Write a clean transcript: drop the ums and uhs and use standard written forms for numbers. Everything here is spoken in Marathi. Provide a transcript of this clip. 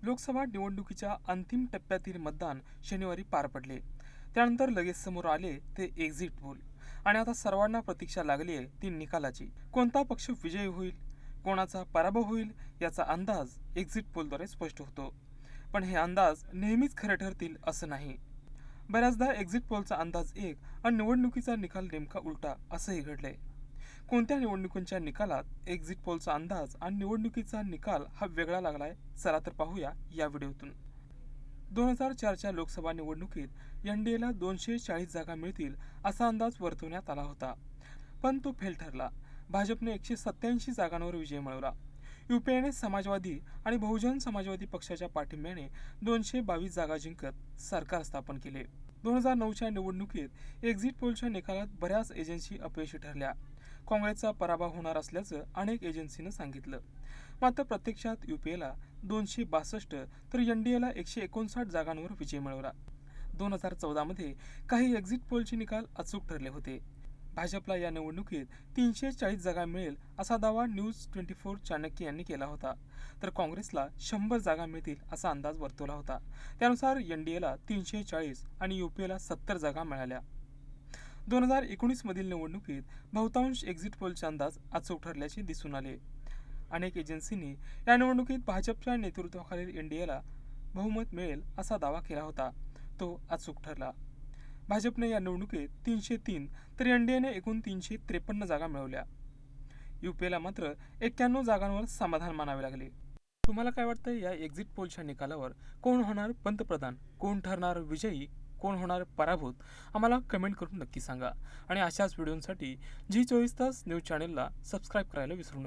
लोकसभा निवडणुकीच्या अंतिम टप्प्यातील मतदान शनिवारी पार पडले. त्यानंतर लगेच समोर आले ते एक्झिट पोल आणि आता सर्वांना प्रतीक्षा लागली आहे ती निकालाची. कोणता पक्ष विजयी होईल, कोणाचा पराभव होईल याचा अंदाज एक्झिट पोलद्वारे स्पष्ट होतो. पण हे अंदाज नेहमीच खरे ठरतील असं नाही. बऱ्याचदा एक्झिट पोलचा अंदाज एक आणि निवडणुकीचा निकाल नेमका उलटा असंही घडलंय. कोणत्या निवडणुकीच्या निकालात एक्झिट पोलचा अंदाज आणि निवडणुकीचा निकाल हा वेगळा लागलाय, चला तर पाहूया या व्हिडिओतून. 2004च्या लोकसभा निवडणुकीत एनडीएला 240 जागा मिळतील असा अंदाज वर्तवण्यात आला होता, पण तो फेल ठरला. भाजपने 187 जागांवर विजय मिळवला. यूपीएने समाजवादी आणि बहुजन समाजवादी पक्षाच्या पाठिंब्याने 222 जागा जिंकत सरकार स्थापन केले. 2009च्या निवडणुकीत एक्झिट पोलच्या निकालात बऱ्याच एजन्सी अपयशी ठरल्या. काँग्रेसचा पराभव होणार असल्याचं अनेक एजन्सीनं सांगितलं. मात्र प्रत्यक्षात यूपीएला 262 तर एनडीएला 159 जागांवर विजय मिळवला. 2014मध्ये काही एक्झिट पोलचे निकाल अचूक ठरले होते. भाजपला या निवडणुकीत 340 जागा मिळेल असा दावा न्यूज 24 चाणक्य यांनी केला होता, तर काँग्रेसला 100 जागा मिळतील असा अंदाज वर्तवला होता. त्यानुसार एनडीएला 340 आणि यूपीएला 70 जागा मिळाल्या. 2019 मधील निवडणुकीत बहुतांश एक्झिट पोलचे अंदाज अचूक ठरल्याचे दिसून आले. अनेक एजन्सींनी या निवडणुकीत भाजपच्या नेतृत्वाखालील एनडीएला बहुमत मिळेल असा दावा केला होता. तो अचूक ठरला. भाजपने या निवडणुकीत 303 तर एनडीएने एकूण 353 जागा मिळवल्या. यूपीएला मात्र 91 जागांवर समाधान मानावे लागले. तुम्हाला काय वाटतं या एक्झिट पोलच्या निकालावर? कोण होणार पंतप्रधान, कोण ठरणार विजयी, कोण होणार पराभूत? आम्हाला कमेंट करून नक्की सांगा. आणि अशाच व्हिडिओसाठी झी 24 तास न्यूज चॅनेलला सबस्क्राईब करायला विसरू नका.